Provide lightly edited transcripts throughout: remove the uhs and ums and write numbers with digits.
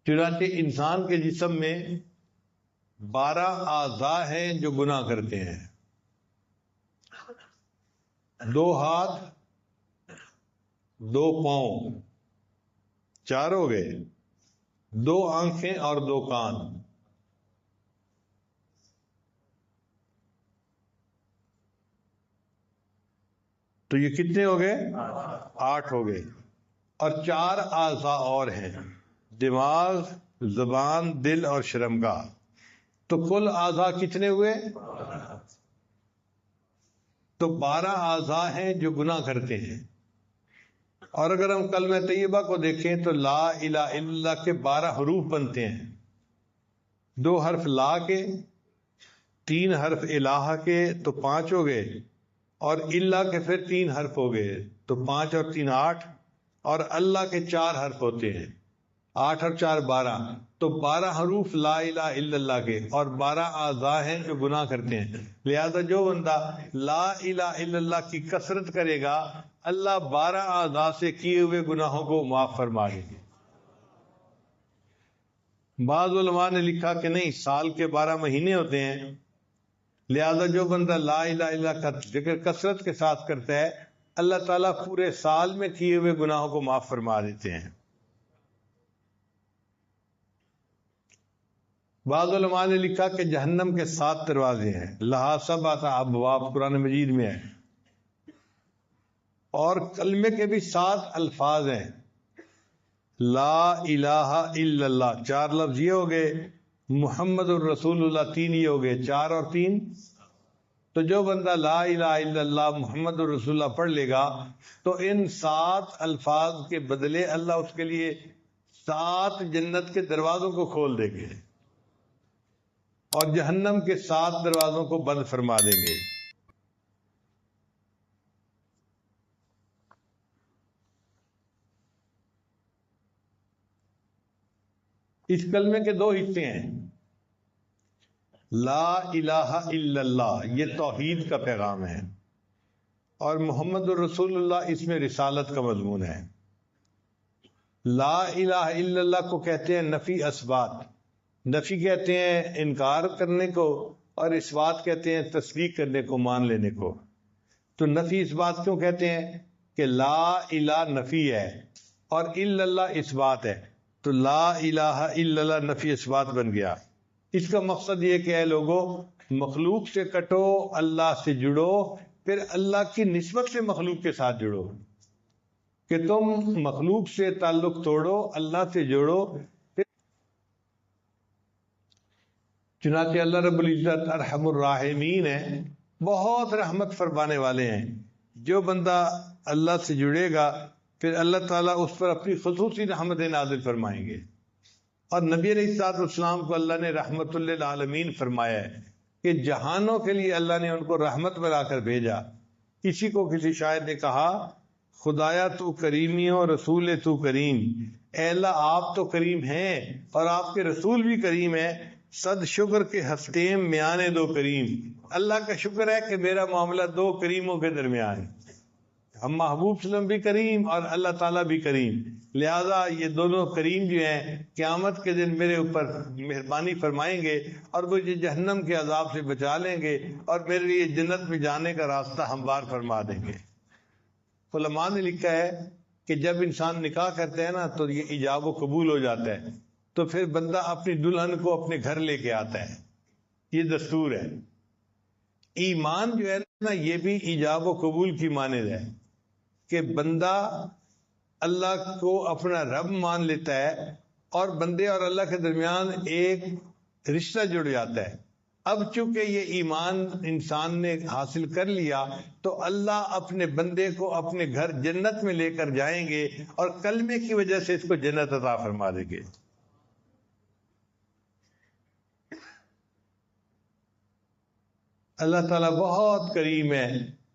چنانچہ انسان کے جسم میں 12 اعضاء ہیں جو گناہ کرتے ہیں. 2 ہاتھ، 2 پاؤں، 4 ہو گئے، 2 آنکھیں اور 2 کان. تو یہ کتنے ہو گئے؟ 8 ہو گئے. اور 4 اعضاء اور ہیں، دماغ، زبان، دل اور شرمگاہ. تو کل اعضاء کتنے ہوئے؟ تو 12 اعضاء ہیں جو گناہ کرتے ہیں. اور اگر ہم کلمہ طیبہ کو دیکھیں تو لا الہ الا اللہ کے 12 حروف بنتے ہیں. 2 حرف لا کے، 3 حرف الہ کے، تو 5 ہو گئے. اور اللہ کے پھر 3 حرف ہو گئے، تو 5 اور 3 8. اور اللہ کے 4 حرف ہوتے ہیں، 8 اور 4 12. تو 12 حروف لا الہ الا اللہ کے اور 12 اعضاء ہیں جو گناہ کرتے ہیں. لہذا جو بندہ لا الہ الا اللہ کی کثرت کرے گا، اللہ 12 اعضاء سے کیے ہوئے گناہوں کو معاف فرما دے گے. بعض علماء نے لکھا کہ نہیں، سال کے 12 مہینے ہوتے ہیں، لہذا جو بندہ لا الہ الا اللہ کا ذکر کثرت کے ساتھ کرتا ہے، اللہ تعالیٰ پورے سال میں کیے ہوئے گناہوں کو معاف فرما دیتے ہیں. بعض علماء نے لکھا کہ جہنم کے 7 دروازے ہیں، لہا 7 ابواب قرآن مجید میں ہے. اور کلمے کے بھی 7 الفاظ ہیں، لا الہ الا اللہ 4 لفظ یہ ہو گئے، محمد الرسول اللہ 3 یہ ہو گئے، 4 اور 3. تو جو بندہ لا الہ الا اللہ محمد الرسول اللہ پڑھ لے گا تو ان 7 الفاظ کے بدلے اللہ اس کے لیے 7 جنت کے دروازوں کو کھول دیں گے اور جہنم کے 7 دروازوں کو بند فرما دیں گے. اس کلمے کے 2 حصے ہیں. لا الہ الا اللہ یہ توحید کا پیغام ہے، اور محمد الرسول اللہ اس میں رسالت کا مضمون ہے. لا الہ الا اللہ کو کہتے ہیں نفی اثبات. نفی کہتے ہیں انکار کرنے کو، اور اثبات کہتے ہیں تصدیق کرنے کو، مان لینے کو. تو نفی اثبات کیوں کہتے ہیں؟ کہ لا الہ نفی ہے اور الا اللہ اثبات ہے. تو لا الہ الا اللہ نفی اثبات بن گیا. اس کا مقصد یہ کہ اے لوگو، مخلوق سے کٹو، اللہ سے جڑو، پھر اللہ کی نسبت سے مخلوق کے ساتھ جڑو. کہ تم مخلوق سے تعلق توڑو، اللہ سے جوڑو. چنانچہ اللہ رب العزت ارحم الراحمین ہے، بہت رحمت فرمانے والے ہیں. جو بندہ اللہ سے جڑے گا پھر اللہ تعالیٰ اس پر اپنی خصوصی رحمتیں نازل فرمائیں گے. اور نبی علیہ الصلوۃ والسلام کو اللہ نے رحمت للعالمین فرمایا ہے کہ جہانوں کے لیے اللہ نے ان کو رحمت بنا کر بھیجا. اسی کو کسی شاعر نے کہا، خدایا تو کریمی ہو رسول تو کریم. اے اللہ آپ تو کریم ہیں اور آپ کے رسول بھی کریم ہیں. صد شکر کے ہستیم میانے 2 کریم. اللہ کا شکر ہے کہ میرا معاملہ 2 کریموں کے درمیان ہے. ہم محبوب صلی اللہ علیہ وسلم بھی کریم اور اللہ تعالیٰ بھی کریم، لہذا یہ دونوں کریم جو ہیں قیامت کے دن میرے اوپر مہربانی فرمائیں گے اور مجھے جہنم کے عذاب سے بچا لیں گے اور میرے لیے جنت میں جانے کا راستہ ہموار فرما دیں گے. علماء نے لکھا ہے کہ جب انسان نکاح کرتے ہیں نا تو یہ ایجاب و قبول ہو جاتا ہے، تو پھر بندہ اپنی دلہن کو اپنے گھر لے کے آتا ہے. یہ دستور ہے. ایمان جو ہے نا یہ بھی ایجاب و قبول کی مانند ہے کہ بندہ اللہ کو اپنا رب مان لیتا ہے اور بندے اور اللہ کے درمیان ایک رشتہ جڑ جاتا ہے. اب چونکہ یہ ایمان انسان نے حاصل کر لیا تو اللہ اپنے بندے کو اپنے گھر جنت میں لے کر جائیں گے اور کلمے کی وجہ سے اس کو جنت عطا فرما دیں گے. اللہ تعالیٰ بہت کریم ہے،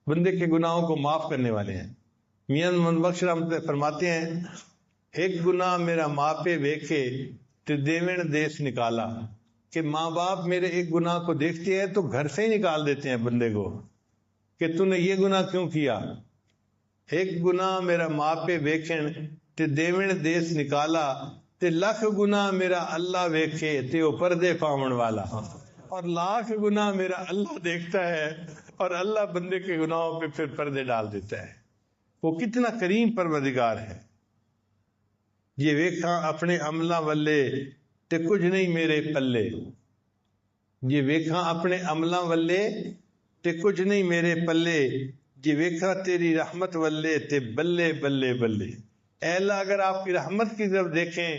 بندے کے گناہوں کو معاف کرنے والے ہیں. میاں محمد بخش رحمت اللہ فرماتے ہیں، ایک گناہ میرا ماں پہ ویکھے تو دیوین دیس نکالا. کہ ماں باپ میرے ایک گناہ کو دیکھتے ہیں تو گھر سے ہی نکال دیتے ہیں بندے کو کہ تو نے یہ گناہ کیوں کیا. ایک گناہ میرا ماں پہ ویکھن تے دیوین دیس نکالا، تے لکھ گناہ میرا اللہ ویکھے تے وہ پردے پاون والا، اور لاکھ گناہ میرا اللہ دیکھتا ہے اور اللہ بندے کے گناہوں پہ پھر پردے ڈال دیتا ہے۔ وہ کتنا کریم پروردگار ہے۔ یہ ویکھاں اپنے عملاں والے تے کچھ نہیں میرے پلے، یہ ویکھاں اپنے عملاں والے تے کچھ نہیں میرے پلے، یہ ویکھاں تیری رحمت والے تے بلے بلے بلے۔ اے اللہ اگر آپ کی رحمت کی طرف دیکھیں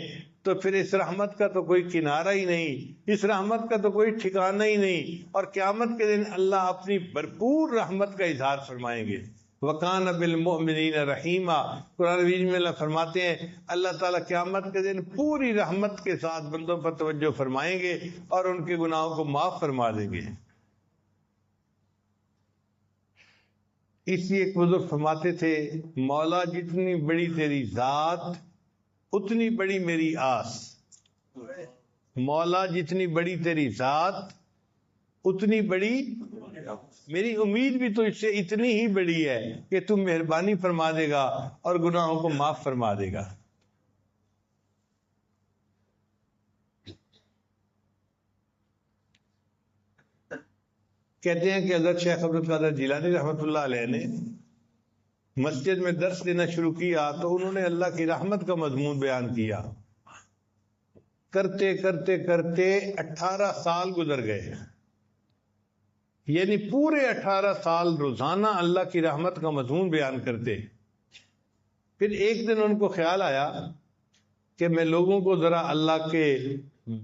تو پھر اس رحمت کا تو کوئی کنارہ ہی نہیں، اس رحمت کا تو کوئی ٹھکانہ ہی نہیں، اور قیامت کے دن اللہ اپنی بھرپور رحمت کا اظہار فرمائیں گے۔ وَقَانَ بِالْمُؤْمِنِينَ رَحِيمًا، قرآن مجید میں اللہ فرماتے ہیں اللہ تعالیٰ قیامت کے دن پوری رحمت کے ساتھ بندوں پر توجہ فرمائیں گے اور ان کے گناہوں کو معاف فرما دیں گے۔ اس لیے ایک بزرگ فرماتے تھے مولا جتنی بڑی تیری ذات اتنی بڑی میری آس، مولا جتنی بڑی تیری ذات اتنی بڑی میری امید بھی تو اس سے اتنی ہی بڑی ہے کہ تم مہربانی فرما دے گا اور گناہوں کو معاف فرما دے گا۔ کہتے ہیں کہ حضرت شیخ عبد القادر جیلانی رحمۃ اللہ علیہ نے مسجد میں درس دینا شروع کیا تو انہوں نے اللہ کی رحمت کا مضمون بیان کیا، کرتے کرتے کرتے 18 سال گزر گئے، یعنی پورے 18 سال روزانہ اللہ کی رحمت کا مضمون بیان کرتے۔ پھر ایک دن ان کو خیال آیا کہ میں لوگوں کو ذرا اللہ کے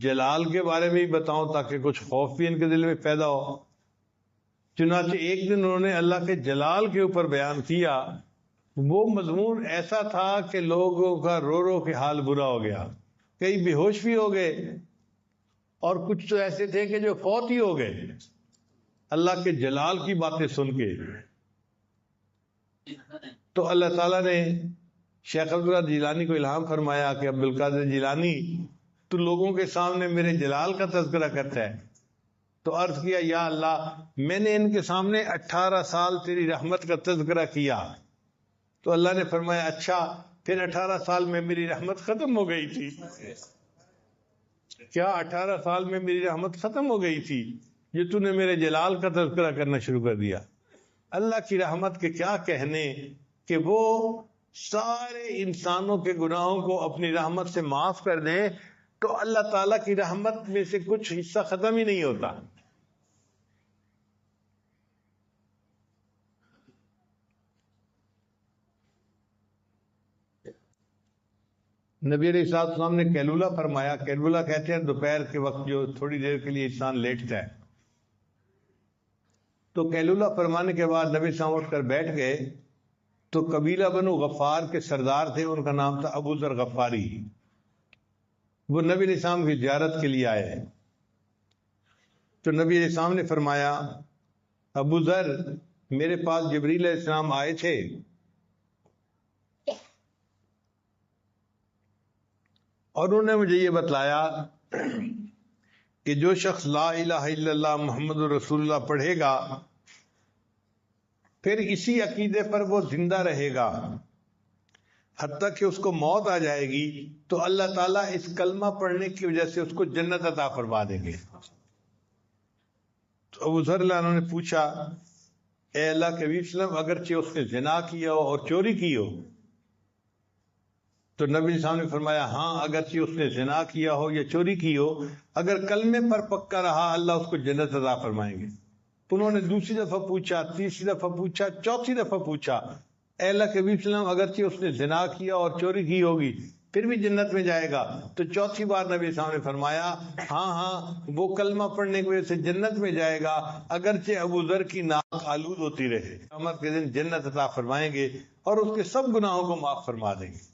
جلال کے بارے میں ہی بتاؤں تاکہ کچھ خوف بھی ان کے دل میں پیدا ہو۔ چنانچہ ایک دن انہوں نے اللہ کے جلال کے اوپر بیان کیا، وہ مضمون ایسا تھا کہ لوگوں کا رو رو کے حال برا ہو گیا، کئی بے ہوش بھی ہو گئے اور کچھ تو ایسے تھے کہ جو فوت ہی ہو گئے اللہ کے جلال کی باتیں سن کے۔ تو اللہ تعالیٰ نے شیخ عبدالقادر جیلانی کو الہام فرمایا کہ عبدالقادر جیلانی تو لوگوں کے سامنے میرے جلال کا تذکرہ کرتا ہے، تو عرض کیا یا اللہ میں نے ان کے سامنے 18 سال تیری رحمت کا تذکرہ کیا، تو اللہ نے فرمایا اچھا پھر 18 سال میں میری رحمت ختم ہو گئی تھی کیا؟ 18 سال میں میری رحمت ختم ہو گئی تھی جو تو نے میرے جلال کا تذکرہ کرنا شروع کر دیا۔ اللہ کی رحمت کے کیا کہنے کہ وہ سارے انسانوں کے گناہوں کو اپنی رحمت سے معاف کر دیں، تو اللہ تعالیٰ کی رحمت میں سے کچھ حصہ ختم ہی نہیں ہوتا۔ نبی علیہ السلام نے قیلولہ فرمایا، قیلولہ کہتے ہیں دوپہر کے وقت جو تھوڑی دیر کے لیے انسان لیٹتا ہے، تو قیلولہ فرمانے کے بعد نبی صاحب اٹھ کر بیٹھ گئے تو قبیلہ بنو غفار کے سردار تھے، ان کا نام تھا ابو ذر غفاری، وہ نبی علیہ السلام کی زیارت کے لیے آئے، تو نبی علیہ السلام نے فرمایا ابو ذر میرے پاس جبریل علیہ السلام آئے تھے اور انہوں نے مجھے یہ بتلایا کہ جو شخص لا الہ الا اللہ محمد رسول اللہ پڑھے گا پھر اسی عقیدے پر وہ زندہ رہے گا حتیٰ کہ اس کو موت آ جائے گی تو اللہ تعالیٰ اس کلمہ پڑھنے کی وجہ سے اس کو جنت عطا فرما دیں گے۔ تو ابو ذر اللہ نے پوچھا اے اللہ کے نبی صلی اللہ علیہ وسلم اگرچہ اس نے زنا کیا ہو اور چوری کی ہو؟ تو نبی صاحب نے فرمایا ہاں اگرچہ اس نے زنا کیا ہو یا چوری کی ہو، اگر کلمے پر پکا رہا اللہ اس کو جنت عطا فرمائیں گے۔ انہوں نے دوسری دفعہ پوچھا، تیسری دفعہ پوچھا، چوتھی دفعہ پوچھا اے اللہ کے نبی صلی اللہ علیہ وسلم اگرچہ اس نے زنا کیا اور چوری کی ہوگی پھر بھی جنت میں جائے گا؟ تو چوتھی بار نبی صاحب نے فرمایا ہاں وہ کلمہ پڑھنے کی وجہ سے جنت میں جائے گا اگرچہ ابو ذر کی ناک آلود ہوتی رہے، قیامت کے دن جنت عطا فرمائیں گے اور اس کے سب گناہوں کو معاف فرما دیں گے۔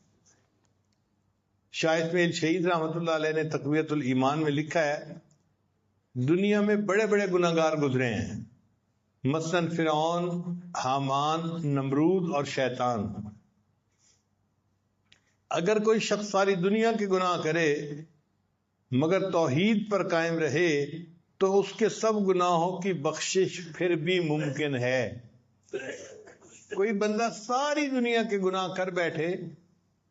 شاہ اسماعیل شہید رحمۃ اللہ علیہ نے تقویۃ الایمان میں لکھا ہے دنیا میں بڑے بڑے گناہگار گزرے ہیں، مثلاً فرعون، حامان، نمرود اور شیطان۔ اگر کوئی شخص ساری دنیا کے گناہ کرے مگر توحید پر قائم رہے تو اس کے سب گناہوں کی بخشش پھر بھی ممکن ہے۔ کوئی بندہ ساری دنیا کے گناہ کر بیٹھے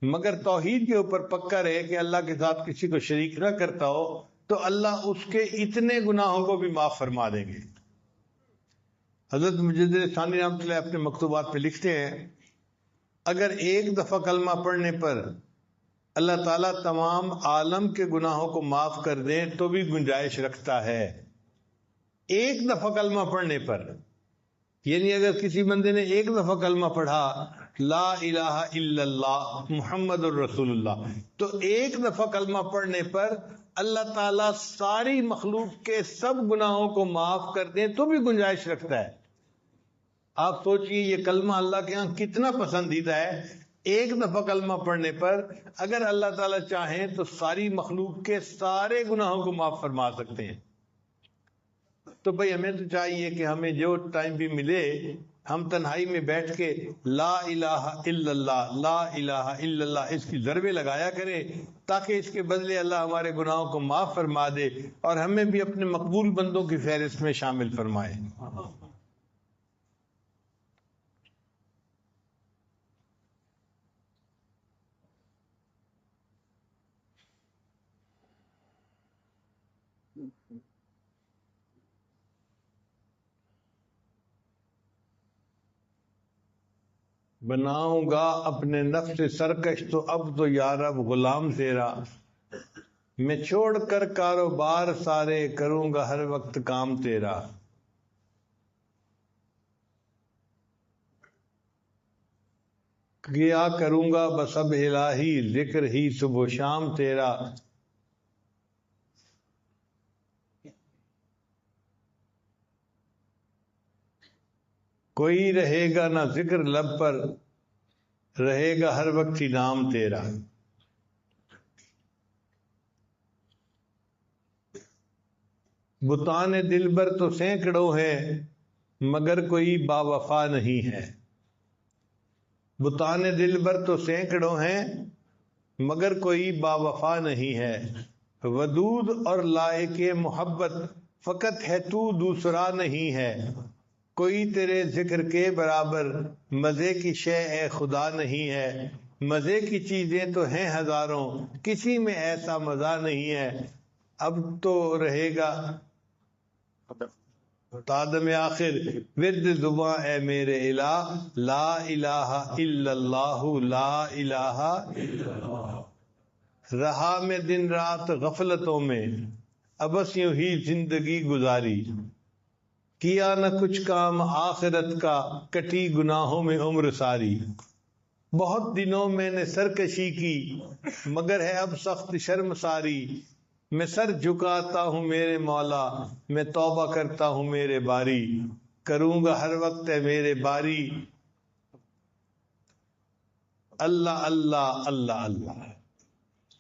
مگر توحید کے اوپر پکا رہے کہ اللہ کے ساتھ کسی کو شریک نہ کرتا ہو، تو اللہ اس کے اتنے گناہوں کو بھی معاف فرما دیں گے۔ حضرت مجدد ثانی رحمۃ اللہ اپنے مکتوبات پہ لکھتے ہیں، اگر ایک دفعہ کلمہ پڑھنے پر اللہ تعالیٰ تمام عالم کے گناہوں کو معاف کر دیں تو بھی گنجائش رکھتا ہے۔ ایک دفعہ کلمہ پڑھنے پر، یعنی اگر کسی بندے نے ایک دفعہ کلمہ پڑھا لا الہ الا اللہ محمد الرسول اللہ، تو ایک دفعہ کلمہ پڑھنے پر اللہ تعالیٰ ساری مخلوق کے سب گناہوں کو معاف کر دیں تو بھی گنجائش رکھتا ہے۔ آپ سوچئے یہ کلمہ اللہ کے ہاں کتنا پسندیدہ ہے۔ ایک دفعہ کلمہ پڑھنے پر اگر اللہ تعالیٰ چاہیں تو ساری مخلوق کے سارے گناہوں کو معاف فرما سکتے ہیں۔ تو بھئی ہمیں تو چاہیے کہ ہمیں جو ٹائم بھی ملے ہم تنہائی میں بیٹھ کے لا الہ الا اللہ لا الہ الا اللہ اس کی ضربے لگایا کریں، تاکہ اس کے بدلے اللہ ہمارے گناہوں کو معاف فرما دے اور ہمیں بھی اپنے مقبول بندوں کی فہرست میں شامل فرمائے۔ بناؤں گا اپنے نفس سرکش تو اب تو یارب غلام تیرا، میں چھوڑ کر کاروبار سارے کروں گا ہر وقت کام تیرا۔ کیا کروں گا بس اب الہی ذکر ہی صبح و شام تیرا۔ کوئی رہے گا نہ ذکر لب پر، رہے گا ہر وقت ہی نام تیرا۔ بتان دلبر تو سینکڑوں ہے مگر کوئی با وفا نہیں ہے۔ بتان دلبر تو سینکڑوں ہیں مگر کوئی با وفا نہیں ہے۔ ودود اور لائق محبت فقط ہے تو دوسرا نہیں ہے۔ کوئی تیرے ذکر کے برابر مزے کی شے اے خدا نہیں ہے۔ مزے کی چیزیں تو ہیں ہزاروں کسی میں ایسا مزہ نہیں ہے۔ اب تو رہے گا تادم آخر ورد زباں اے میرے الہ لا الہ الا اللہ لا الہ الا اللہ۔ رہا میں دن رات غفلتوں میں ابس یوں ہی زندگی گزاری۔ کیا نہ کچھ کام آخرت کا کٹی گناہوں میں عمر ساری۔ بہت دنوں میں نے سرکشی کی مگر ہے اب سخت شرم ساری۔ میں سر جھکاتا ہوں میرے مولا میں توبہ کرتا ہوں میرے باری۔ کروں گا ہر وقت ہے میرے باری اللہ اللہ اللہ اللہ۔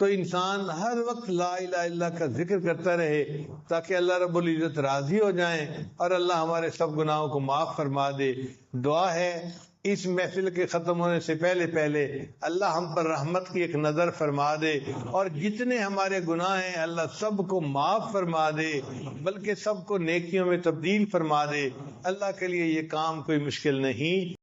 تو انسان ہر وقت لا الہ الا اللہ کا ذکر کرتا رہے تاکہ اللہ رب العزت راضی ہو جائیں اور اللہ ہمارے سب گناہوں کو معاف فرما دے۔ دعا ہے اس محفل کے ختم ہونے سے پہلے اللہ ہم پر رحمت کی ایک نظر فرما دے اور جتنے ہمارے گناہ ہیں اللہ سب کو معاف فرما دے بلکہ سب کو نیکیوں میں تبدیل فرما دے۔ اللہ کے لیے یہ کام کوئی مشکل نہیں۔